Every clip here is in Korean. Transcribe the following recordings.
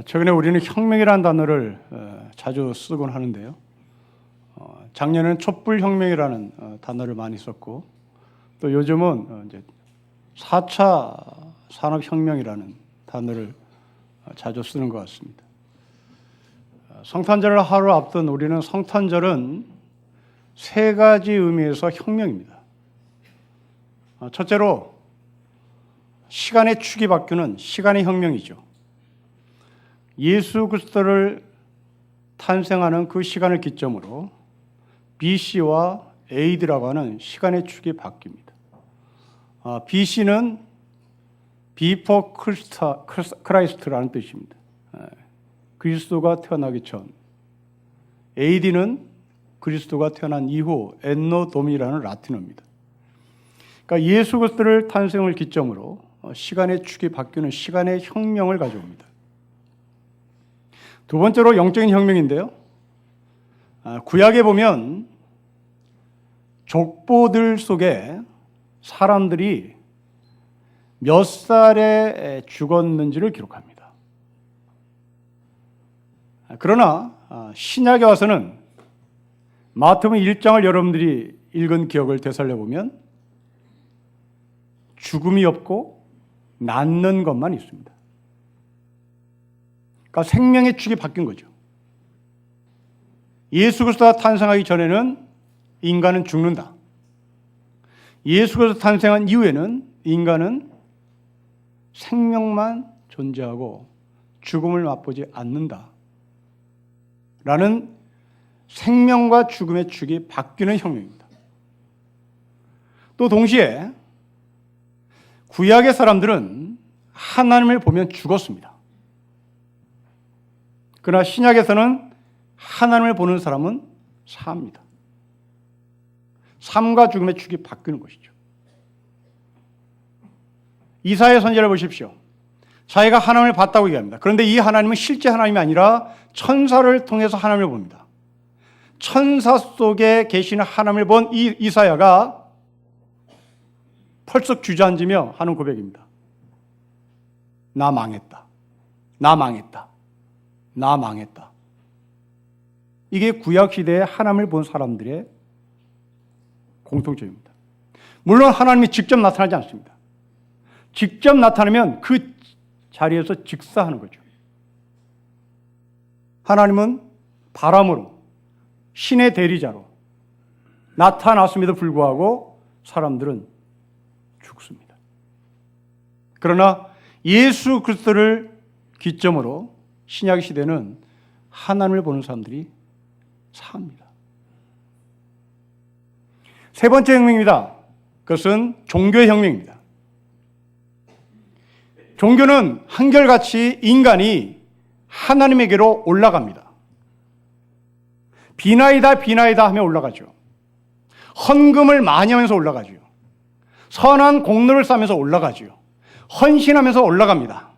최근에 우리는 혁명이라는 단어를 자주 쓰곤 하는데요. 작년에는 촛불혁명이라는 단어를 많이 썼고, 또 요즘은 이제 4차 산업혁명이라는 단어를 자주 쓰는 것 같습니다. 성탄절을 하루 앞둔 우리는 성탄절은 세 가지 의미에서 혁명입니다. 첫째로 시간의 축이 바뀌는 시간의 혁명이죠. 예수 그리스도를 탄생하는 그 시간을 기점으로 BC와 AD라고 하는 시간의 축이 바뀝니다. BC는 Before Christ라는 뜻입니다. 그리스도가 태어나기 전. AD는 그리스도가 태어난 이후 엔노 도미라는 라틴어입니다. 그러니까 예수 그리스도를 탄생을 기점으로 시간의 축이 바뀌는 시간의 혁명을 가져옵니다. 두 번째로 영적인 혁명인데요. 구약에 보면 족보들 속에 사람들이 몇 살에 죽었는지를 기록합니다. 그러나 신약에 와서는 마태복음 1장을 여러분들이 읽은 기억을 되살려 보면 죽음이 없고 낫는 것만 있습니다. 그러니까 생명의 축이 바뀐 거죠. 예수 그리스도가 탄생하기 전에는 인간은 죽는다. 예수 그리스도 탄생한 이후에는 인간은 생명만 존재하고 죽음을 맛보지 않는다. 라는 생명과 죽음의 축이 바뀌는 혁명입니다. 또 동시에 구약의 사람들은 하나님을 보면 죽었습니다. 그러나 신약에서는 하나님을 보는 사람은 삽니다. 삶과 죽음의 축이 바뀌는 것이죠. 이사야 선지자를 보십시오. 자기가 하나님을 봤다고 얘기합니다. 그런데 이 하나님은 실제 하나님이 아니라 천사를 통해서 하나님을 봅니다. 천사 속에 계시는 하나님을 본 이 이사야가 펄썩 주저앉으며 하는 고백입니다. 나 망했다. 나 망했다. 나 망했다. 이게 구약시대에 하나님을 본 사람들의 공통점입니다. 물론 하나님이 직접 나타나지 않습니다. 직접 나타나면 그 자리에서 직사하는 거죠. 하나님은 바람으로 신의 대리자로 나타났음에도 불구하고 사람들은 죽습니다. 그러나 예수 그리스도를 기점으로 신약 시대는 하나님을 보는 사람들이 삽니다. 세 번째 혁명입니다. 그것은 종교의 혁명입니다. 종교는 한결같이 인간이 하나님에게로 올라갑니다. 비나이다 비나이다 하며 올라가죠. 헌금을 많이 하면서 올라가죠. 선한 공로를 쌓으면서 올라가죠. 헌신하면서 올라갑니다.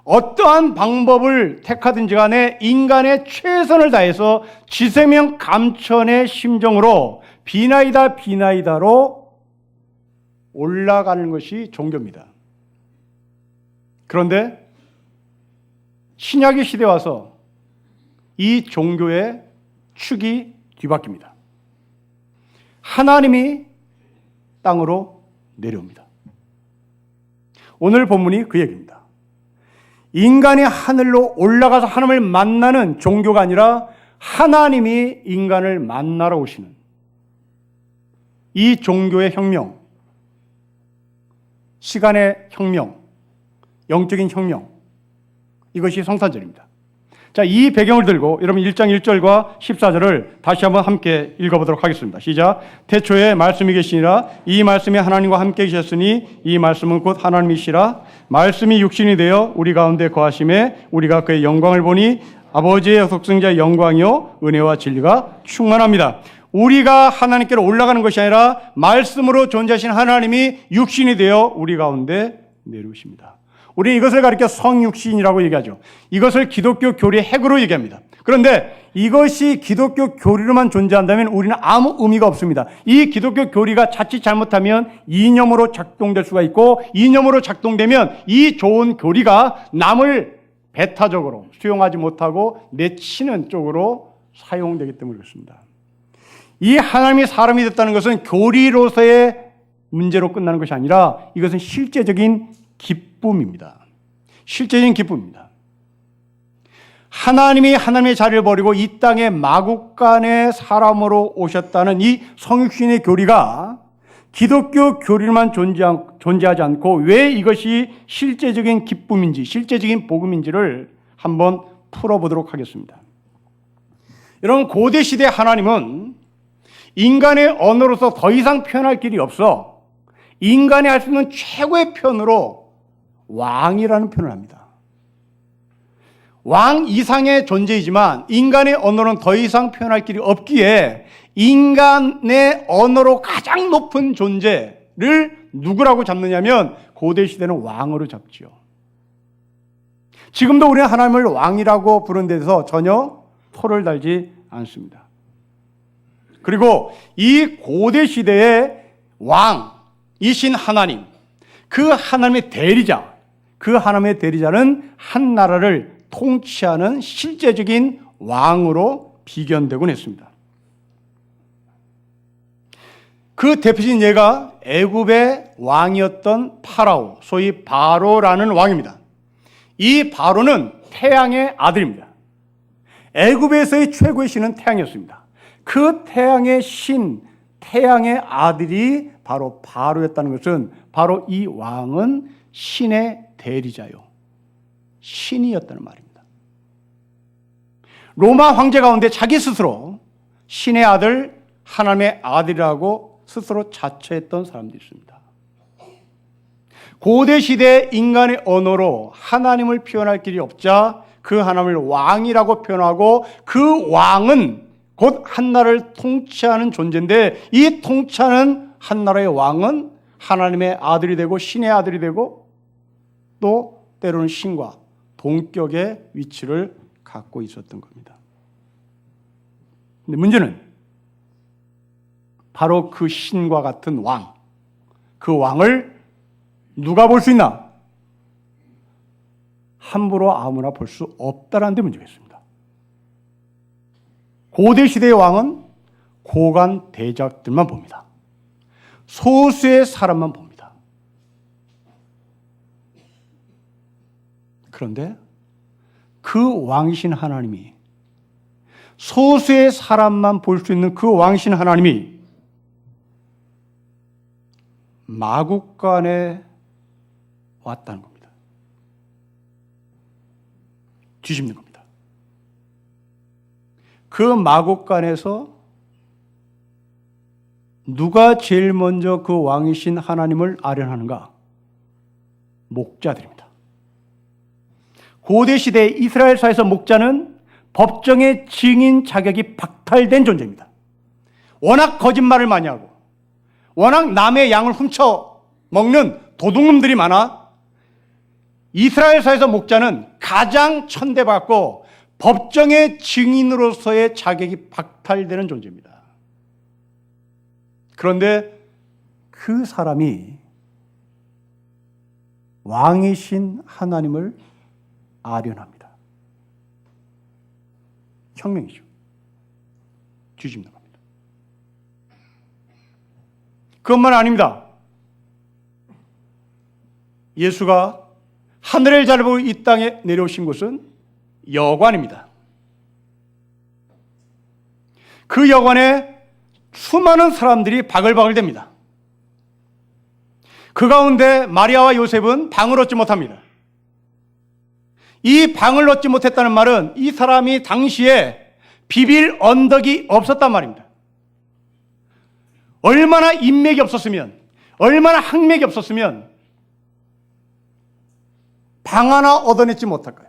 어떠한 방법을 택하든지 간에 인간의 최선을 다해서 지생명 감천의 심정으로 비나이다 비나이다로 올라가는 것이 종교입니다. 그런데 신약의 시대에 와서 이 종교의 축이 뒤바뀝니다. 하나님이 땅으로 내려옵니다. 오늘 본문이 그 얘기입니다. 인간이 하늘로 올라가서 하나님을 만나는 종교가 아니라 하나님이 인간을 만나러 오시는 이 종교의 혁명, 시간의 혁명, 영적인 혁명, 이것이 성탄절입니다. 자, 이 배경을 들고 여러분 1장 1절과 14절을 다시 한번 함께 읽어보도록 하겠습니다. 시작. 태초에 말씀이 계시니라. 이 말씀이 하나님과 함께 계셨으니 이 말씀은 곧 하나님이시라. 말씀이 육신이 되어 우리 가운데 거하심에 우리가 그의 영광을 보니 아버지의 독생자의 영광이요 은혜와 진리가 충만합니다. 우리가 하나님께로 올라가는 것이 아니라 말씀으로 존재하신 하나님이 육신이 되어 우리 가운데 내려오십니다. 우리는 이것을 가리켜 성육신이라고 얘기하죠. 이것을 기독교 교리의 핵으로 얘기합니다. 그런데 이것이 기독교 교리로만 존재한다면 우리는 아무 의미가 없습니다. 이 기독교 교리가 자칫 잘못하면 이념으로 작동될 수가 있고, 이념으로 작동되면 이 좋은 교리가 남을 배타적으로 수용하지 못하고 내치는 쪽으로 사용되기 때문에 그렇습니다. 이 하나님이 사람이 됐다는 것은 교리로서의 문제로 끝나는 것이 아니라 이것은 실제적인 기쁨입니다. 실제적인 기쁨입니다. 하나님이 하나님의 자리를 버리고 이 땅에 마국간의 사람으로 오셨다는 이 성육신의 교리가 기독교 교리만 존재하지 않고 왜 이것이 실제적인 기쁨인지, 실제적인 복음인지를 한번 풀어보도록 하겠습니다. 여러분, 고대 시대 하나님은 인간의 언어로서 더 이상 표현할 길이 없어 인간이 할 수 있는 최고의 표현으로 왕이라는 표현을 합니다. 왕 이상의 존재이지만 인간의 언어는 더 이상 표현할 길이 없기에 인간의 언어로 가장 높은 존재를 누구라고 잡느냐면 고대 시대는 왕으로 잡지요. 지금도 우리는 하나님을 왕이라고 부르는 데서 전혀 토를 달지 않습니다. 그리고 이 고대 시대의 왕이신 하나님, 그 하나님의 대리자, 그 하나님의 대리자는 한 나라를 통치하는 실제적인 왕으로 비견되곤 했습니다. 그 대표적인 예가 애굽의 왕이었던 파라오, 소위 바로라는 왕입니다. 이 바로는 태양의 아들입니다. 애굽에서의 최고의 신은 태양이었습니다. 그 태양의 신, 태양의 아들이 바로 바로였다는 것은 바로 이 왕은 신의 대리자요, 신이었다는 말입니다. 로마 황제 가운데 자기 스스로 신의 아들, 하나님의 아들이라고 스스로 자처했던 사람도 있습니다. 고대 시대 인간의 언어로 하나님을 표현할 길이 없자 그 하나님을 왕이라고 표현하고 그 왕은 곧 한 나라를 통치하는 존재인데 이 통치하는 한 나라의 왕은 하나님의 아들이 되고 신의 아들이 되고 또 때로는 신과 동격의 위치를 갖고 있었던 겁니다. 근데 문제는 바로 그 신과 같은 왕, 그 왕을 누가 볼 수 있나? 함부로 아무나 볼 수 없다라는 데 문제가 있습니다. 고대 시대의 왕은 고관 대작들만 봅니다. 소수의 사람만 봅니다. 그런데 그 왕이신 하나님이, 소수의 사람만 볼 수 있는 그 왕이신 하나님이 마국간에 왔다는 겁니다. 뒤집는 겁니다. 그 마국간에서 누가 제일 먼저 그 왕이신 하나님을 아련하는가? 목자들입니다. 고대 시대 이스라엘사에서 목자는 법정의 증인 자격이 박탈된 존재입니다. 워낙 거짓말을 많이 하고 워낙 남의 양을 훔쳐 먹는 도둑놈들이 많아 이스라엘사에서 목자는 가장 천대받고 법정의 증인으로서의 자격이 박탈되는 존재입니다. 그런데 그 사람이 왕이신 하나님을 아련합니다. 혁명이죠. 뒤집는 겁니다. 그것만 아닙니다. 예수가 하늘을 잘 보고 이 땅에 내려오신 곳은 여관입니다. 그 여관에 수많은 사람들이 바글바글댑니다. 그 가운데 마리아와 요셉은 방을 얻지 못합니다. 이 방을 얻지 못했다는 말은 이 사람이 당시에 비빌 언덕이 없었단 말입니다. 얼마나 인맥이 없었으면, 얼마나 학맥이 없었으면 방 하나 얻어내지 못할까요?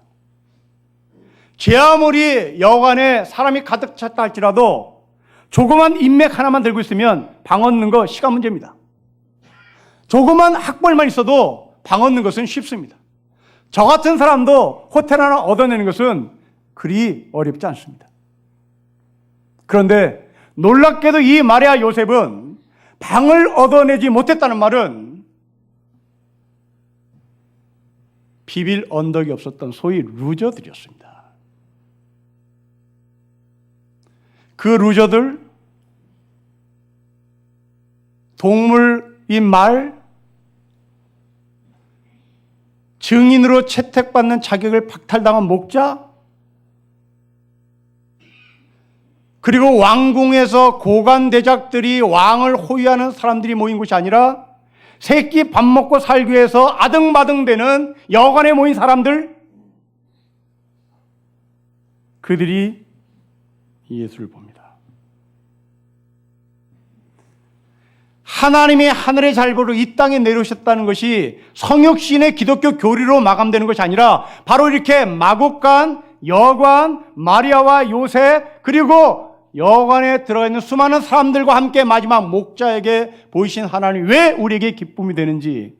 제 아무리 여관에 사람이 가득 찼다 할지라도 조그만 인맥 하나만 들고 있으면 방 얻는 거 시간 문제입니다. 조그만 학벌만 있어도 방 얻는 것은 쉽습니다. 저 같은 사람도 호텔 하나 얻어내는 것은 그리 어렵지 않습니다. 그런데 놀랍게도 이 마리아 요셉은 방을 얻어내지 못했다는 말은 비빌 언덕이 없었던 소위 루저들이었습니다. 그 루저들, 동물인 말, 증인으로 채택받는 자격을 박탈당한 목자, 그리고 왕궁에서 고관대작들이 왕을 호위하는 사람들이 모인 곳이 아니라 새끼 밥 먹고 살기 위해서 아등바등대는 여관에 모인 사람들, 그들이 예수를 봅니다. 하나님이 하늘의 잘보로 이 땅에 내려오셨다는 것이 성육신의 기독교 교리로 마감되는 것이 아니라 바로 이렇게 마국간, 여관, 마리아와 요셉, 그리고 여관에 들어가 있는 수많은 사람들과 함께 마지막 목자에게 보이신 하나님이 왜 우리에게 기쁨이 되는지,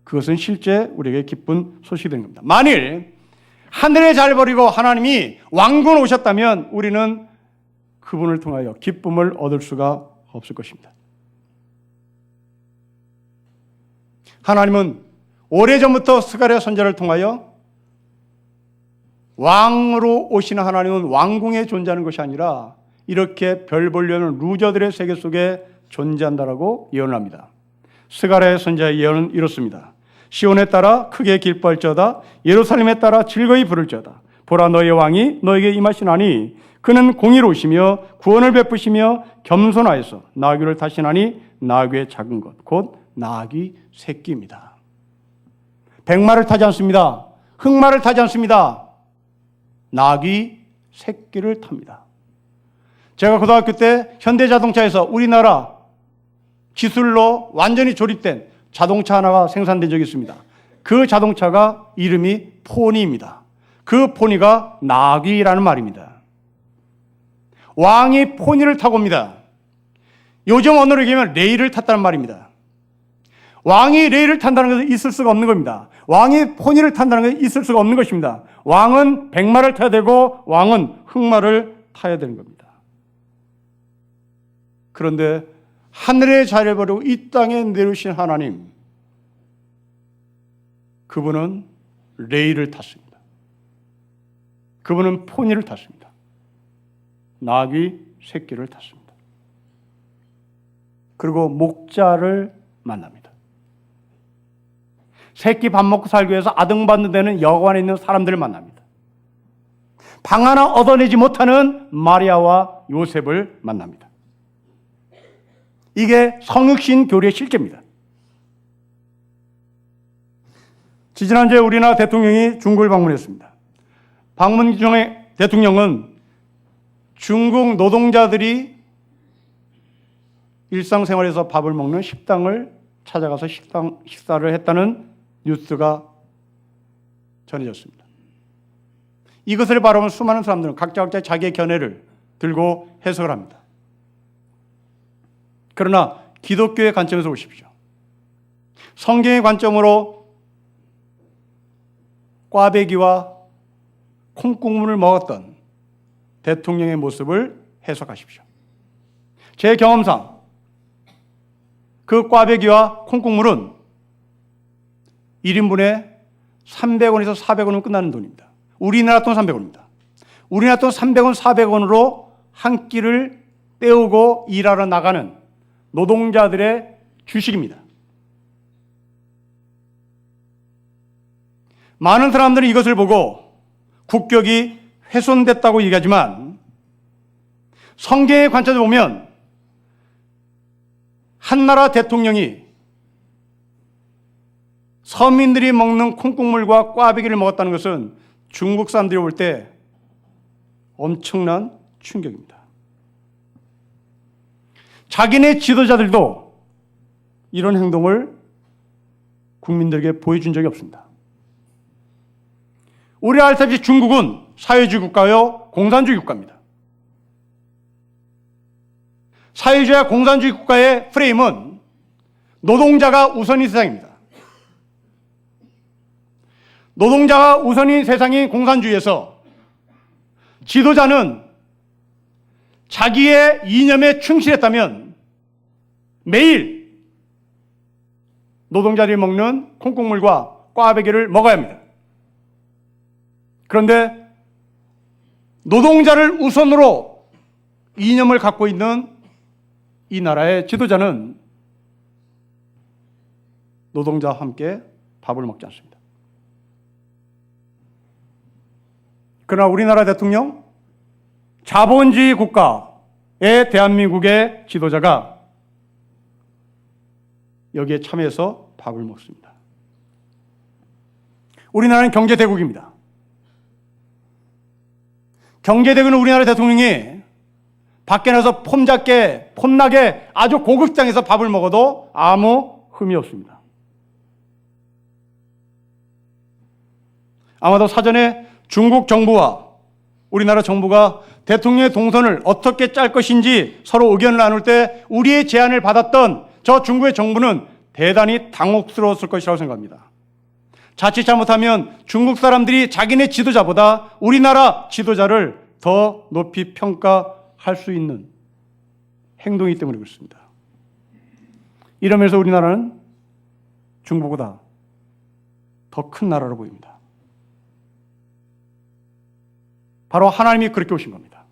그것은 실제 우리에게 기쁜 소식이 되는 겁니다. 만일 하늘의 잘 버리고 하나님이 왕궁 오셨다면 우리는 그분을 통하여 기쁨을 얻을 수가 없을 것입니다. 하나님은 오래전부터 스가랴 선지자를 통하여 왕으로 오시는 하나님은 왕궁에 존재하는 것이 아니라 이렇게 별 보려는 루저들의 세계 속에 존재한다라고 예언을 합니다. 스가랴의 선지자의 예언은 이렇습니다. 시온에 따라 크게 기뻐할지어다, 예루살렘에 따라 즐거이 부를지어다. 보라, 너의 왕이 너에게 임하시나니 그는 공의로우시며 구원을 베푸시며 겸손하여서 나귀를 타시나니 나귀의 작은 것 곧 나귀 새끼입니다. 백마를 타지 않습니다. 흑마를 타지 않습니다. 나귀 새끼를 탑니다. 제가 고등학교 때 현대자동차에서 우리나라 기술로 완전히 조립된 자동차 하나가 생산된 적이 있습니다. 그 자동차가 이름이 포니입니다. 그 포니가 나귀라는 말입니다. 왕이 포니를 타고 옵니다. 요즘 언어로 얘기하면 레일을 탔다는 말입니다. 왕이 레일을 탄다는 것은 있을 수가 없는 겁니다. 왕이 포니를 탄다는 것은 있을 수가 없는 것입니다. 왕은 백마를 타야 되고 왕은 흑마를 타야 되는 겁니다. 그런데 하늘의 자리를 버리고 이 땅에 내려오신 하나님, 그분은 레일을 탔습니다. 그분은 포니를 탔습니다. 나귀 새끼를 탔습니다. 그리고 목자를 만납니다. 새끼 밥 먹고 살기 위해서 아등바등 되는 여관에 있는 사람들을 만납니다. 방 하나 얻어내지 못하는 마리아와 요셉을 만납니다. 이게 성육신 교리의 실제입니다. 지지난주에 우리나라 대통령이 중국을 방문했습니다. 방문 중에 대통령은 중국 노동자들이 일상생활에서 밥을 먹는 식당을 찾아가서 식사를 했다는 뉴스가 전해졌습니다. 이것을 바라본 수많은 사람들은 각자 자기의 견해를 들고 해석을 합니다. 그러나 기독교의 관점에서 보십시오. 성경의 관점으로 꽈배기와 콩국물을 먹었던 대통령의 모습을 해석하십시오. 제 경험상 그 꽈배기와 콩국물은 1인분에 300원에서 400원은 끝나는 돈입니다. 우리나라 돈 300원입니다. 우리나라 돈 300원, 400원으로 한 끼를 때우고 일하러 나가는 노동자들의 주식입니다. 많은 사람들은 이것을 보고 국격이 훼손됐다고 얘기하지만 성경의 관점에서 보면 한 나라 대통령이 서민들이 먹는 콩국물과 꽈배기를 먹었다는 것은 중국 사람들이 볼 때 엄청난 충격입니다. 자기네 지도자들도 이런 행동을 국민들에게 보여준 적이 없습니다. 우리 알다시피 중국은 사회주의 국가요, 공산주의 국가입니다. 사회주의와 공산주의 국가의 프레임은 노동자가 우선인 세상입니다. 노동자가 우선인 세상인 공산주의에서 지도자는 자기의 이념에 충실했다면 매일 노동자들이 먹는 콩국물과 꽈배기를 먹어야 합니다. 그런데 노동자를 우선으로 이념을 갖고 있는 이 나라의 지도자는 노동자와 함께 밥을 먹지 않습니다. 그러나 우리나라 대통령, 자본주의 국가의 대한민국의 지도자가 여기에 참여해서 밥을 먹습니다. 우리나라는 경제대국입니다. 경제대국은 우리나라 대통령이 밖에 나서 폼잡게, 폼나게 아주 고급장에서 밥을 먹어도 아무 흠이 없습니다. 아마도 사전에 중국 정부와 우리나라 정부가 대통령의 동선을 어떻게 짤 것인지 서로 의견을 나눌 때 우리의 제안을 받았던 저 중국의 정부는 대단히 당혹스러웠을 것이라고 생각합니다. 자칫 잘못하면 중국 사람들이 자기네 지도자보다 우리나라 지도자를 더 높이 평가할 수 있는 행동이기 때문에 그렇습니다. 이러면서 우리나라는 중국보다 더 큰 나라로 보입니다. 바로 하나님이 그렇게 오신 겁니다.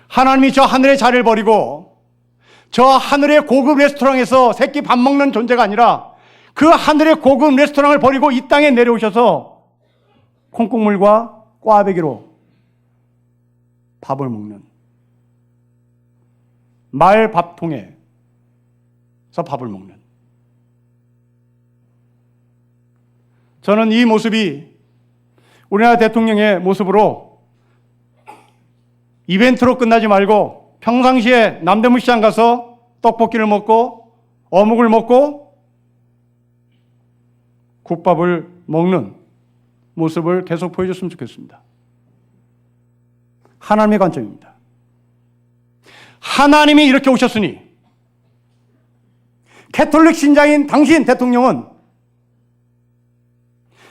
하나님이 저 하늘의 자리를 버리고 저 하늘의 고급 레스토랑에서 새끼 밥 먹는 존재가 아니라 그 하늘의 고급 레스토랑을 버리고 이 땅에 내려오셔서 콩국물과 꽈배기로 밥을 먹는, 말 밥통에서 밥을 먹는, 저는 이 모습이 우리나라 대통령의 모습으로 이벤트로 끝나지 말고 평상시에 남대문 시장 가서 떡볶이를 먹고 어묵을 먹고 국밥을 먹는 모습을 계속 보여줬으면 좋겠습니다. 하나님의 관점입니다. 하나님이 이렇게 오셨으니 캐톨릭 신자인 당신 대통령은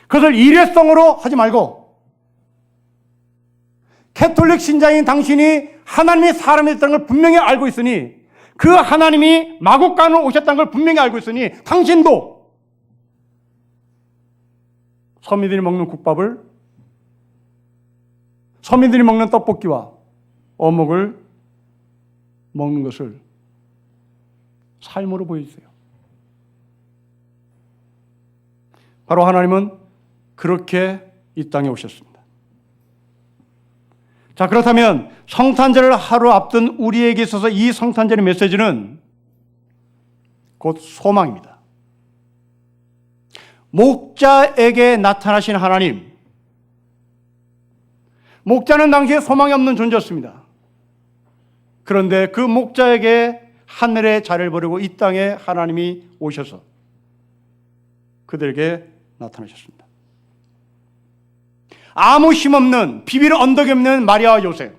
그것을 일회성으로 하지 말고 캐톨릭 신자인 당신이 하나님이 사람이 됐다는 걸 분명히 알고 있으니 그 하나님이 마국간으로 오셨다는 걸 분명히 알고 있으니 당신도 서민들이 먹는 국밥을, 서민들이 먹는 떡볶이와 어묵을 먹는 것을 삶으로 보여주세요. 바로 하나님은 그렇게 이 땅에 오셨습니다. 자, 그렇다면 성탄절을 하루 앞둔 우리에게 있어서 이 성탄절의 메시지는 곧 소망입니다. 목자에게 나타나신 하나님. 목자는 당시에 소망이 없는 존재였습니다. 그런데 그 목자에게 하늘의 자리를 버리고 이 땅에 하나님이 오셔서 그들에게 나타나셨습니다. 아무 힘없는, 비빌 언덕이 없는 마리아와 요셉,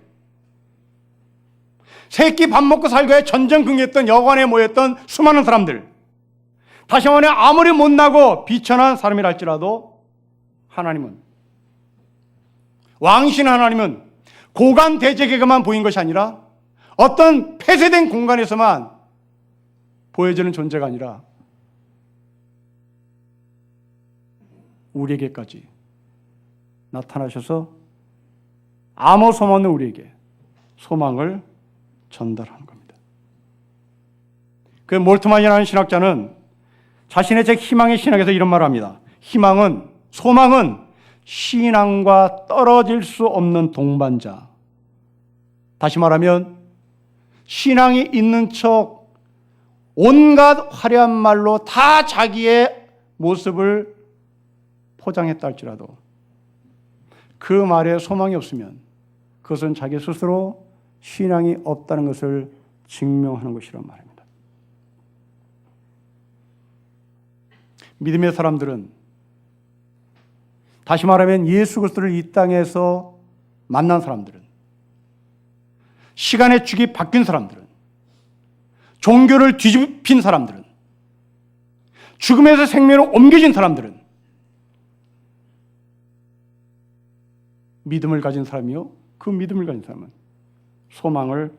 새끼 밥 먹고 살고의 전전긍긍했던 여관에 모였던 수많은 사람들, 다시 말해 아무리 못나고 비천한 사람이라 할지라도 하나님은, 왕신 하나님은 고관 대제에게만 보인 것이 아니라 어떤 폐쇄된 공간에서만 보여지는 존재가 아니라 우리에게까지 나타나셔서 아무 소망 없는 우리에게 소망을 전달하는 겁니다. 그 몰트만이라는 신학자는 자신의 책 희망의 신학에서 이런 말을 합니다. 희망은, 소망은 신앙과 떨어질 수 없는 동반자. 다시 말하면 신앙이 있는 척 온갖 화려한 말로 다 자기의 모습을 포장했다 할지라도 그 말에 소망이 없으면 그것은 자기 스스로 신앙이 없다는 것을 증명하는 것이란 말입니다. 믿음의 사람들은, 다시 말하면 예수 그리스도를 이 땅에서 만난 사람들은, 시간의 축이 바뀐 사람들은, 종교를 뒤집힌 사람들은, 죽음에서 생명으로 옮겨진 사람들은 믿음을 가진 사람이요, 그 믿음을 가진 사람은 소망을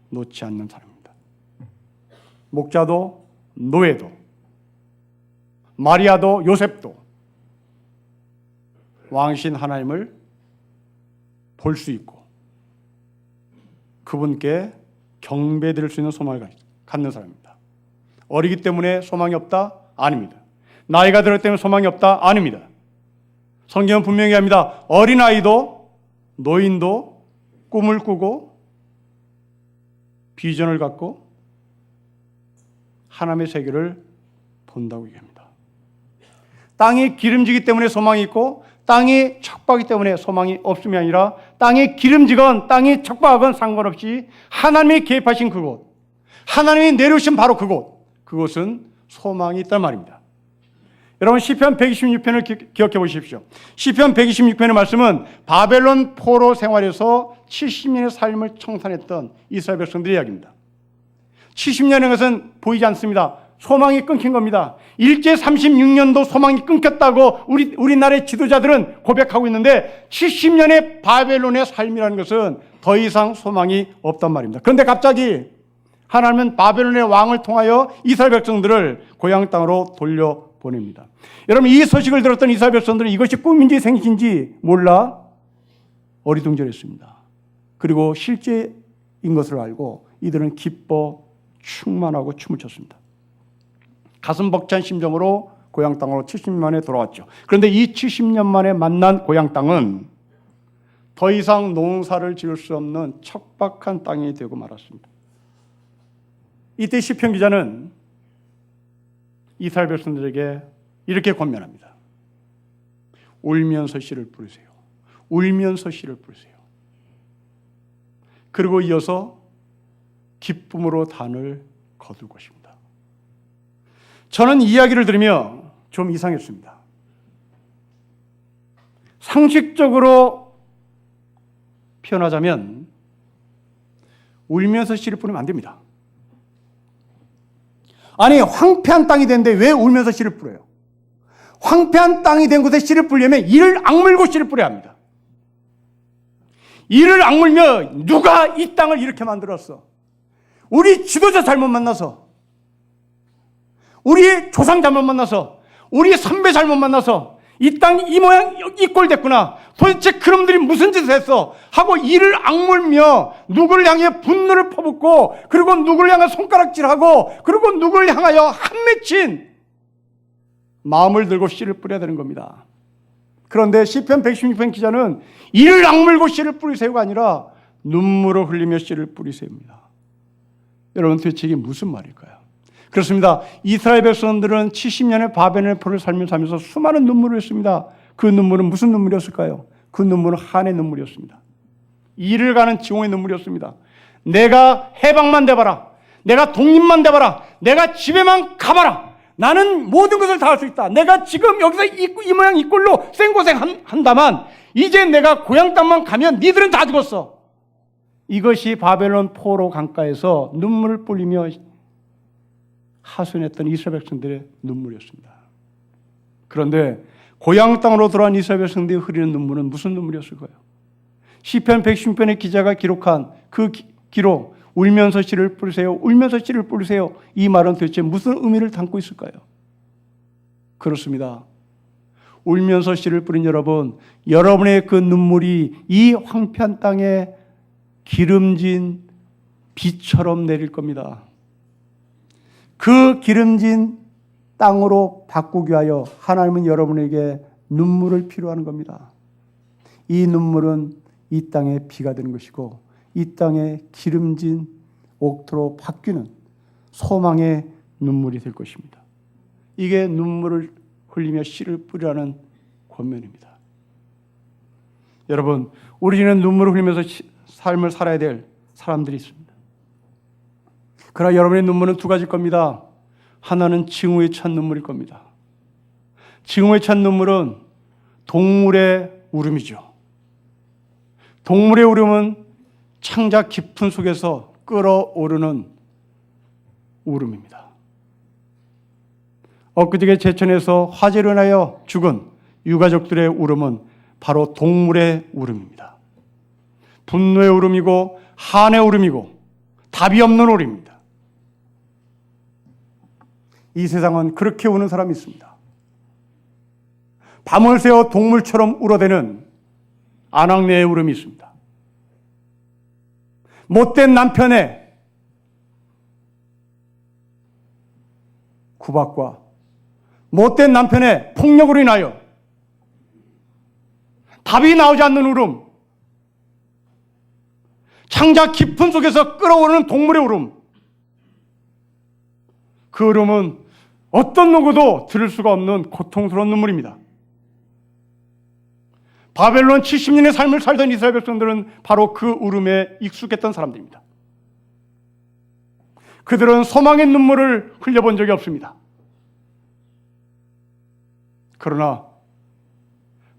놓지 않는 사람입니다. 목자도 노예도 마리아도 요셉도 왕이신 하나님을 볼 수 있고 그분께 경배드릴 수 있는 소망을 갖는 사람입니다. 어리기 때문에 소망이 없다? 아닙니다. 나이가 들었기 때문에 소망이 없다? 아닙니다. 성경은 분명히 합니다. 어린아이도 노인도 꿈을 꾸고 비전을 갖고 하나님의 세계를 본다고 얘기합니다. 땅이 기름지기 때문에 소망이 있고 땅이 척박이기 때문에 소망이 없음이 아니라 땅이 기름지건 땅이 척박하건 상관없이 하나님이 개입하신 그곳, 하나님이 내려오신 바로 그곳은 소망이 있단 말입니다. 여러분 시편 126편을 기억해 보십시오. 시편 126편의 말씀은 바벨론 포로 생활에서 70년의 삶을 청산했던 이스라엘 백성들의 이야기입니다. 70년의 것은 보이지 않습니다. 소망이 끊긴 겁니다. 일제 36년도 소망이 끊겼다고 우리나라의 지도자들은 고백하고 있는데 70년의 바벨론의 삶이라는 것은 더 이상 소망이 없단 말입니다. 그런데 갑자기 하나님은 바벨론의 왕을 통하여 이스라엘 백성들을 고향 땅으로 돌려보냅니다. 여러분 이 소식을 들었던 이스라엘 백성들은 이것이 꿈인지 생신지 몰라 어리둥절했습니다. 그리고 실제인 것을 알고 이들은 기뻐 충만하고 춤을 췄습니다. 가슴 벅찬 심정으로 고향 땅으로 70년 만에 돌아왔죠. 그런데 이 70년 만에 만난 고향 땅은 더 이상 농사를 지을 수 없는 척박한 땅이 되고 말았습니다. 이때 시편 기자는 이스라엘 백성들에게 이렇게 권면합니다. 울면서 시를 부르세요. 울면서 시를 부르세요. 그리고 이어서 기쁨으로 단을 거둘 것입니다. 저는 이야기를 들으며 좀 이상했습니다. 상식적으로 표현하자면 울면서 씨를 뿌리면 안 됩니다. 아니 황폐한 땅이 됐는데 왜 울면서 씨를 뿌려요? 황폐한 땅이 된 곳에 씨를 뿌리려면 이를 악물고 씨를 뿌려야 합니다. 이를 악물며 누가 이 땅을 이렇게 만들었어? 우리 지도자 잘못 만나서, 우리 조상 잘못 만나서, 우리 선배 잘못 만나서 이 땅이 이 모양 이 꼴 됐구나. 도대체 그놈들이 무슨 짓을 했어? 하고 이를 악물며 누구를 향해 분노를 퍼붓고 그리고 누구를 향해 손가락질하고 그리고 누구를 향하여 한 맺힌 마음을 들고 씨를 뿌려야 되는 겁니다. 그런데 시편 116편 기자는 이를 악물고 씨를 뿌리세요가 아니라 눈물을 흘리며 씨를 뿌리세요입니다. 여러분 도대체 이게 무슨 말일까요? 그렇습니다. 이스라엘 백성들은 70년의 바벨론의 포로를 살면서 수많은 눈물을 했습니다. 그 눈물은 무슨 눈물이었을까요? 그 눈물은 한의 눈물이었습니다. 이를 가는 지옥의 눈물이었습니다. 내가 해방만 돼봐라. 내가 독립만 돼봐라. 내가 집에만 가봐라. 나는 모든 것을 다 할 수 있다. 내가 지금 여기서 이 모양 이 꼴로 생고생 한다만 이제 내가 고향 땅만 가면 니들은 다 죽었어. 이것이 바벨론 포로 강가에서 눈물을 뿌리며 하소연했던 이스라엘 백성들의 눈물이었습니다. 그런데 고향 땅으로 돌아온 이스라엘 백성들이 흐리는 눈물은 무슨 눈물이었을까요? 시편 116편의 기자가 기록한 그 기록, 울면서 씨를 뿌리세요, 울면서 씨를 뿌리세요. 이 말은 도대체 무슨 의미를 담고 있을까요? 그렇습니다. 울면서 씨를 뿌린 여러분, 여러분의 그 눈물이 이 황폐한 땅에 기름진 비처럼 내릴 겁니다. 그 기름진 땅으로 바꾸기 위하여 하나님은 여러분에게 눈물을 필요하는 겁니다. 이 눈물은 이 땅의 비가 되는 것이고 이 땅의 기름진 옥토로 바뀌는 소망의 눈물이 될 것입니다. 이게 눈물을 흘리며 씨를 뿌리라는 권면입니다. 여러분, 우리는 눈물을 흘리면서 삶을 살아야 될 사람들이 있습니다. 그러나 여러분의 눈물은 두 가지일 겁니다. 하나는 징후에 찬 눈물일 겁니다. 징후에 찬 눈물은 동물의 울음이죠. 동물의 울음은 창자 깊은 속에서 끓어오르는 울음입니다. 엊그저께 제천에서 화재로 인하여 죽은 유가족들의 울음은 바로 동물의 울음입니다. 분노의 울음이고 한의 울음이고 답이 없는 울음입니다. 이 세상은 그렇게 우는 사람이 있습니다. 밤을 새워 동물처럼 울어대는 아낙네의 울음이 있습니다. 못된 남편의 구박과 못된 남편의 폭력으로 인하여 답이 나오지 않는 울음, 창자 깊은 속에서 끓어오르는 동물의 울음, 그 울음은 어떤 누구도 들을 수가 없는 고통스러운 눈물입니다. 바벨론 70년의 삶을 살던 이스라엘 백성들은 바로 그 울음에 익숙했던 사람들입니다. 그들은 소망의 눈물을 흘려본 적이 없습니다. 그러나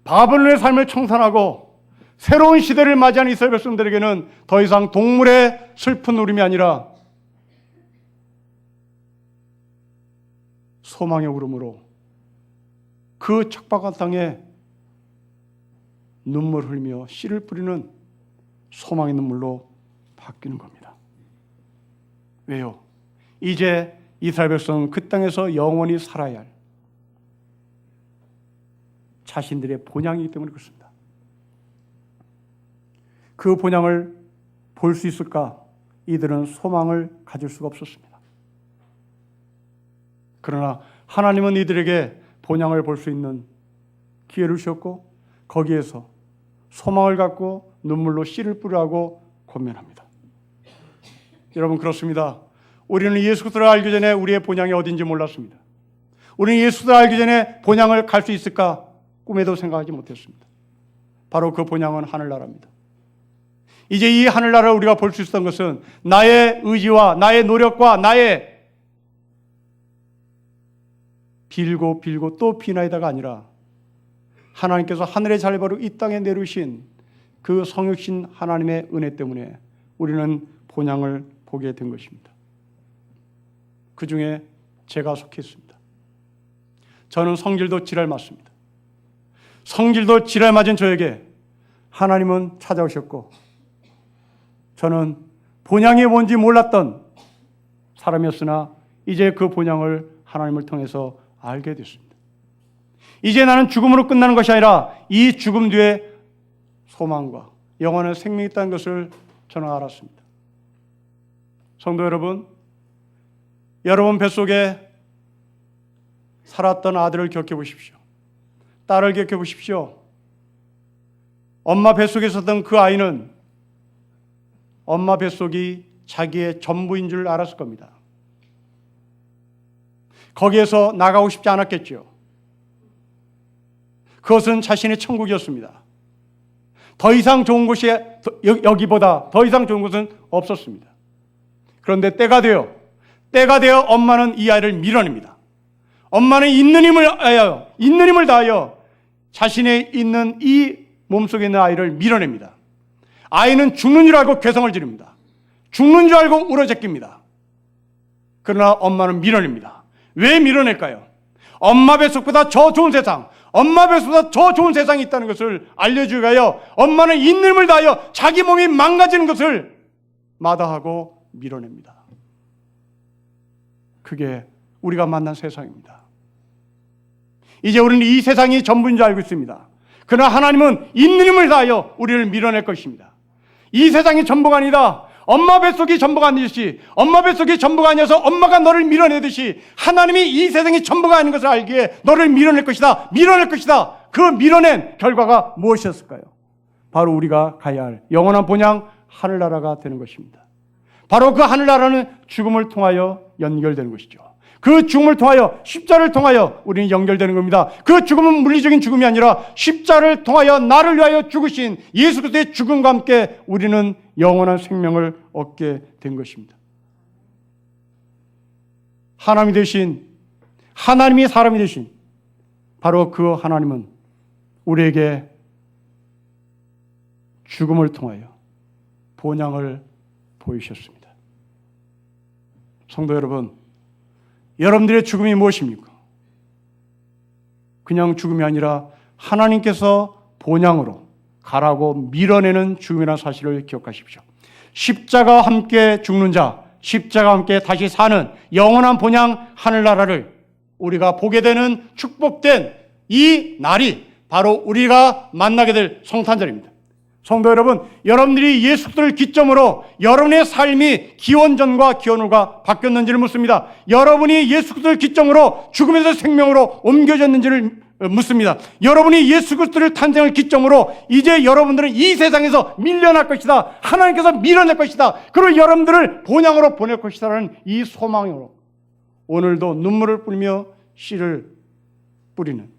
바벨론의 삶을 청산하고 새로운 시대를 맞이한 이스라엘 백성들에게는 더 이상 동물의 슬픈 울음이 아니라 소망의 울음으로 그 척박한 땅에 눈물 흘리며 씨를 뿌리는 소망의 눈물로 바뀌는 겁니다. 왜요? 이제 이스라엘 백성은 그 땅에서 영원히 살아야 할 자신들의 본향이기 때문에 그렇습니다. 그 본향을 볼 수 있을까? 이들은 소망을 가질 수가 없었습니다. 그러나 하나님은 이들에게 본향을 볼 수 있는 기회를 주셨고 거기에서 소망을 갖고 눈물로 씨를 뿌리라고 권면합니다. 여러분 그렇습니다. 우리는 예수 그리스도를 알기 전에 우리의 본향이 어딘지 몰랐습니다. 우리는 예수 그리스도를 알기 전에 본향을 갈 수 있을까? 꿈에도 생각하지 못했습니다. 바로 그 본향은 하늘나라입니다. 이제 이 하늘나라를 우리가 볼 수 있었던 것은 나의 의지와 나의 노력과 나의 빌고 또 비나이다가 아니라 하나님께서 하늘의 잘바로 이 땅에 내려오신 그 성육신 하나님의 은혜 때문에 우리는 본향을 보게 된 것입니다. 그 중에 제가 속해 있습니다. 저는 성질도 지랄 맞습니다. 성질도 지랄 맞은 저에게 하나님은 찾아오셨고 저는 본향이 뭔지 몰랐던 사람이었으나 이제 그 본향을 하나님을 통해서 알게 됐습니다. 이제 나는 죽음으로 끝나는 것이 아니라 이 죽음 뒤에 소망과 영원한 생명이 있다는 것을 저는 알았습니다. 성도 여러분, 여러분 뱃속에 살았던 아들을 겪어보십시오. 딸을 겪어보십시오. 엄마 뱃속에 있었던 그 아이는 엄마 뱃속이 자기의 전부인 줄 알았을 겁니다. 거기에서 나가고 싶지 않았겠죠. 그것은 자신의 천국이었습니다. 더 이상 좋은 곳이 여기보다 더 이상 좋은 곳은 없었습니다. 그런데 때가 되어 엄마는 이 아이를 밀어냅니다. 엄마는 있는 힘을 다하여 자신의 있는 이 몸속에 있는 아이를 밀어냅니다. 아이는 죽는 줄 알고 괴성을 지릅니다. 죽는 줄 알고 울어제낍니다. 그러나 엄마는 밀어냅니다. 왜 밀어낼까요? 엄마 뱃속보다 더 좋은 세상, 엄마 뱃속보다 더 좋은 세상이 있다는 것을 알려주기 위하여 엄마는 있는 힘을 다하여 자기 몸이 망가지는 것을 마다하고 밀어냅니다. 그게 우리가 만난 세상입니다. 이제 우리는 이 세상이 전부인 줄 알고 있습니다. 그러나 하나님은 있는 힘을 다하여 우리를 밀어낼 것입니다. 이 세상이 전부가 아니다. 엄마 뱃속이 전부가 아니듯이, 엄마 뱃속이 전부가 아니어서 엄마가 너를 밀어내듯이 하나님이 이 세상이 전부가 아닌 것을 알기에 너를 밀어낼 것이다. 밀어낼 것이다. 그 밀어낸 결과가 무엇이었을까요? 바로 우리가 가야 할 영원한 본향 하늘나라가 되는 것입니다. 바로 그 하늘나라는 죽음을 통하여 연결되는 것이죠. 그 죽음을 통하여, 십자를 통하여 우리는 연결되는 겁니다. 그 죽음은 물리적인 죽음이 아니라 십자를 통하여 나를 위하여 죽으신 예수 그리스도의 죽음과 함께 우리는 영원한 생명을 얻게 된 것입니다. 하나님이 사람이 되신 바로 그 하나님은 우리에게 죽음을 통하여 본향을 보이셨습니다. 성도 여러분, 여러분들의 죽음이 무엇입니까? 그냥 죽음이 아니라 하나님께서 본향으로 가라고 밀어내는 죽음이라는 사실을 기억하십시오. 십자가와 함께 죽는 자, 십자가와 함께 다시 사는 영원한 본향 하늘나라를 우리가 보게 되는 축복된 이 날이 바로 우리가 만나게 될 성탄절입니다. 성도 여러분, 여러분들이 예수 그리스도를 기점으로 여러분의 삶이 기원전과 기원후가 바뀌었는지를 묻습니다. 여러분이 예수 그리스도를 기점으로 죽음에서 생명으로 옮겨졌는지를 묻습니다. 여러분이 예수 그리스도를 탄생을 기점으로 이제 여러분들은 이 세상에서 밀려날 것이다. 하나님께서 밀어낼 것이다. 그리고 여러분들을 본향으로 보낼 것이다라는 이 소망으로 오늘도 눈물을 뿌리며 씨를 뿌리는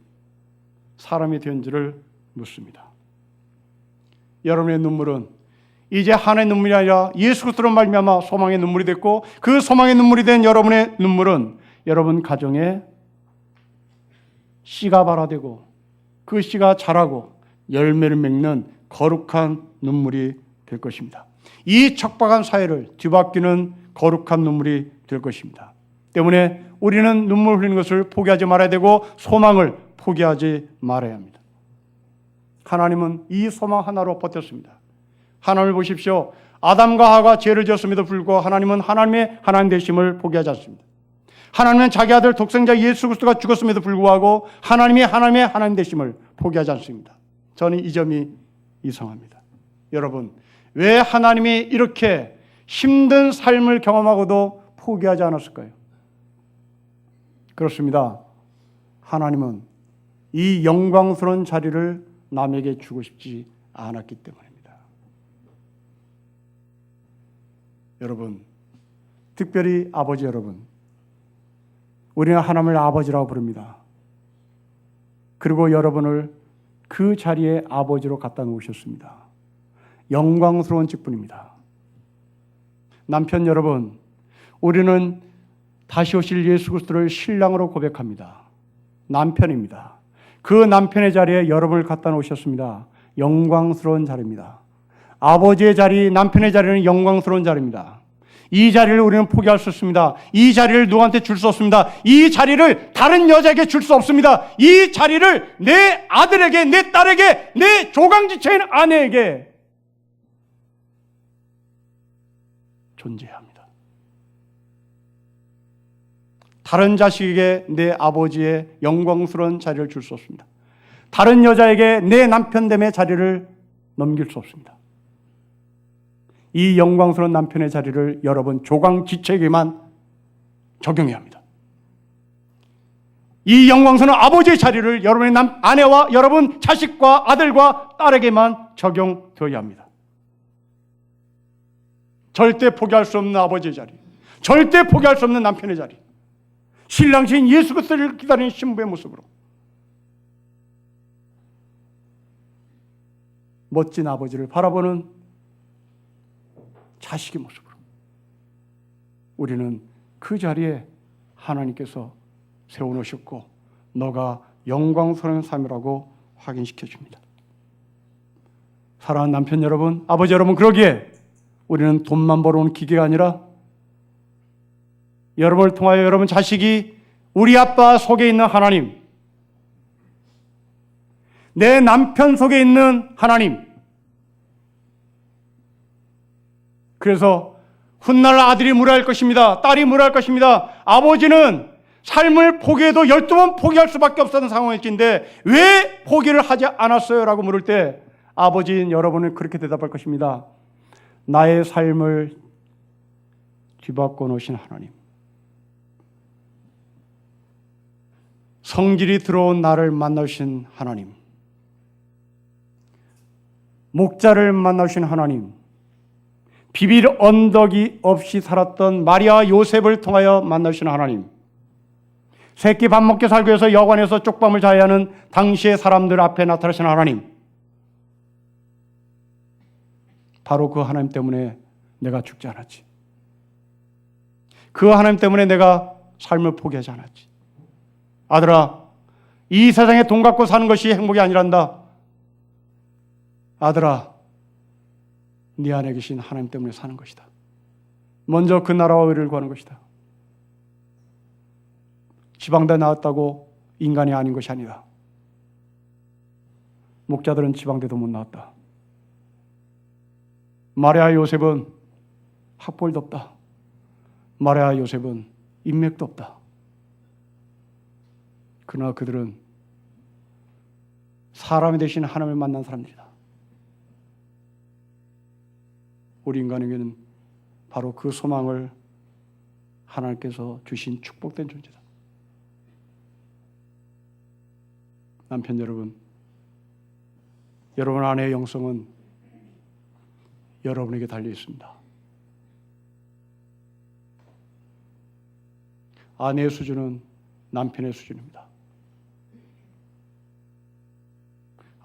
사람이 된지를 묻습니다. 여러분의 눈물은 이제 하나의 눈물이 아니라 예수 그리스도로 말미암아 소망의 눈물이 됐고, 그 소망의 눈물이 된 여러분의 눈물은 여러분 가정에 씨가 발화되고 그 씨가 자라고 열매를 맺는 거룩한 눈물이 될 것입니다. 이 척박한 사회를 뒤바뀌는 거룩한 눈물이 될 것입니다. 때문에 우리는 눈물 흘리는 것을 포기하지 말아야 되고 소망을 포기하지 말아야 합니다. 하나님은 이 소망 하나로 버텼습니다. 하나님을 보십시오. 아담과 하와가 죄를 지었음에도 불구하고 하나님은 하나님의 하나님 되심을 포기하지 않습니다. 하나님은 자기 아들 독생자 예수 그리스도가 죽었음에도 불구하고 하나님의 하나님 되심을 포기하지 않습니다. 저는 이 점이 이상합니다. 여러분, 왜 하나님이 이렇게 힘든 삶을 경험하고도 포기하지 않았을까요? 그렇습니다. 하나님은 이 영광스러운 자리를 남에게 주고 싶지 않았기 때문입니다. 여러분, 특별히 아버지 여러분, 우리는 하나님을 아버지라고 부릅니다. 그리고 여러분을 그 자리에 아버지로 갖다 놓으셨습니다. 영광스러운 직분입니다. 남편 여러분, 우리는 다시 오실 예수 그리스도를 신랑으로 고백합니다. 남편입니다. 그 남편의 자리에 여러분을 갖다 놓으셨습니다. 영광스러운 자리입니다. 아버지의 자리, 남편의 자리는 영광스러운 자리입니다. 이 자리를 우리는 포기할 수 없습니다. 이 자리를 누구한테 줄 수 없습니다. 이 자리를 다른 여자에게 줄 수 없습니다. 이 자리를 내 아들에게, 내 딸에게, 내 조강지체인 아내에게 존재해야 합니다. 다른 자식에게 내 아버지의 영광스러운 자리를 줄 수 없습니다. 다른 여자에게 내 남편됨의 자리를 넘길 수 없습니다. 이 영광스러운 남편의 자리를 여러분 조강지체에게만 적용해야 합니다. 이 영광스러운 아버지의 자리를 여러분의 아내와 여러분 자식과 아들과 딸에게만 적용되어야 합니다. 절대 포기할 수 없는 아버지의 자리, 절대 포기할 수 없는 남편의 자리, 신랑신 예수 그리스도를 기다리는 신부의 모습으로 멋진 아버지를 바라보는 자식의 모습으로 우리는 그 자리에 하나님께서 세워놓으셨고 너가 영광스러운 삶이라고 확인시켜 줍니다. 사랑하는 남편 여러분, 아버지 여러분, 그러기에 우리는 돈만 벌어온 기계가 아니라 여러분을 통하여 여러분 자식이 우리 아빠 속에 있는 하나님, 내 남편 속에 있는 하나님, 그래서 훗날 아들이 무라할 것입니다. 딸이 무라할 것입니다. 아버지는 삶을 포기해도 12번 포기할 수밖에 없었던 상황일진데 왜 포기를 하지 않았어요? 라고 물을 때 아버지인 여러분은 그렇게 대답할 것입니다. 나의 삶을 뒤바꿔 놓으신 하나님, 성질이 들어온 나를 만나신 하나님, 목자를 만나신 하나님, 비빌 언덕이 없이 살았던 마리아 요셉을 통하여 만나신 하나님, 새끼 밥 먹게 살기 위해서 여관에서 쪽밤을 자야 하는 당시의 사람들 앞에 나타나신 하나님, 바로 그 하나님 때문에 내가 죽지 않았지. 그 하나님 때문에 내가 삶을 포기하지 않았지. 아들아, 이 세상에 돈 갖고 사는 것이 행복이 아니란다. 아들아, 네 안에 계신 하나님 때문에 사는 것이다. 먼저 그 나라와 의를 구하는 것이다. 지방대 나왔다고 인간이 아닌 것이 아니다. 목자들은 지방대도 못 나왔다. 마리아 요셉은 학벌도 없다. 마리아 요셉은 인맥도 없다. 그러나 그들은 사람이 되신 하나님을 만난 사람들이다. 우리 인간에게는 바로 그 소망을 하나님께서 주신 축복된 존재다. 남편 여러분, 여러분 아내의 영성은 여러분에게 달려 있습니다. 아내의 수준은 남편의 수준입니다.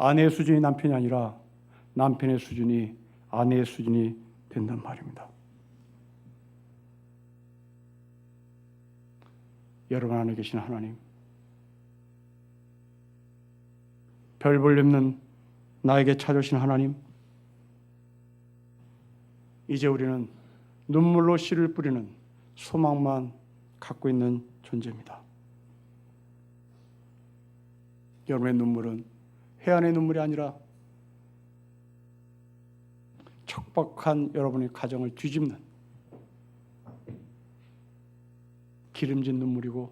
아내의 수준이 남편이 아니라 남편의 수준이 아내의 수준이 된단 말입니다. 여러분 안에 계신 하나님, 별 볼 없는 나에게 찾아오신 하나님, 이제 우리는 눈물로 씨를 뿌리는 소망만 갖고 있는 존재입니다. 여러분의 눈물은 해안의 눈물이 아니라 척박한 여러분의 가정을 뒤집는 기름진 눈물이고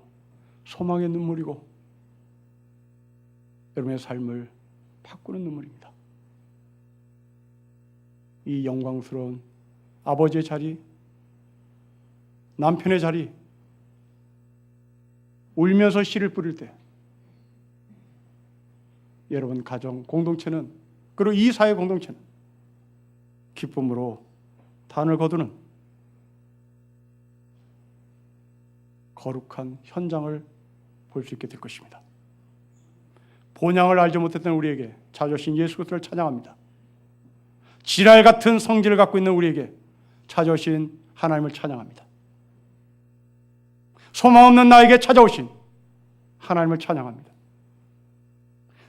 소망의 눈물이고 여러분의 삶을 바꾸는 눈물입니다. 이 영광스러운 아버지의 자리, 남편의 자리, 울면서 씨를 뿌릴 때 여러분 가정 공동체는, 그리고 이 사회 공동체는 기쁨으로 단을 거두는 거룩한 현장을 볼 수 있게 될 것입니다. 본향을 알지 못했던 우리에게 찾아오신 예수 그리스도를 찬양합니다. 지랄 같은 성질을 갖고 있는 우리에게 찾아오신 하나님을 찬양합니다. 소망 없는 나에게 찾아오신 하나님을 찬양합니다.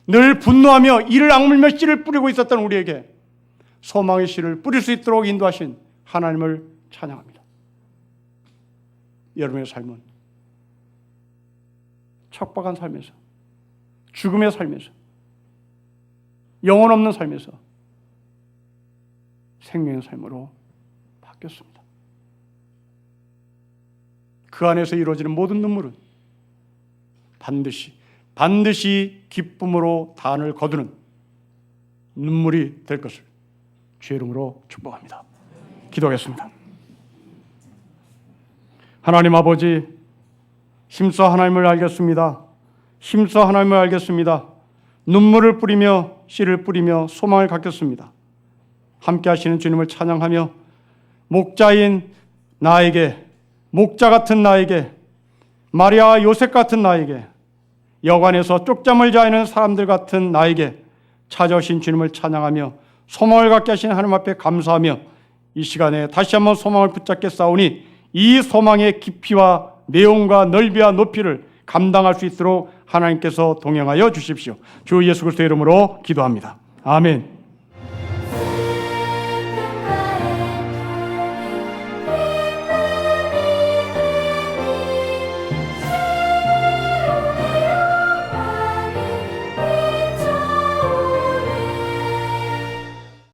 늘 분노하며 이를 악물며 씨를 뿌리고 있었던 우리에게 소망의 씨를 뿌릴 수 있도록 인도하신 하나님을 찬양합니다. 여러분의 삶은 척박한 삶에서, 죽음의 삶에서, 영혼 없는 삶에서 생명의 삶으로 바뀌었습니다. 그 안에서 이루어지는 모든 눈물은 반드시 기쁨으로 단을 거두는 눈물이 될 것을 주의 이름으로 축복합니다. 기도하겠습니다. 하나님 아버지, 힘써 하나님을 알겠습니다. 힘써 하나님을 알겠습니다. 눈물을 뿌리며 씨를 뿌리며 소망을 갖겠습니다. 함께 하시는 주님을 찬양하며 목자인 나에게, 목자 같은 나에게, 마리아와 요셉 같은 나에게, 여관에서 쪽잠을 자는 사람들 같은 나에게 찾아오신 주님을 찬양하며 소망을 갖게 하신 하나님 앞에 감사하며 이 시간에 다시 한번 소망을 붙잡게 싸우니 이 소망의 깊이와 내용과 넓이와 높이를 감당할 수 있도록 하나님께서 동행하여 주십시오. 주 예수 그리스도의 이름으로 기도합니다. 아멘.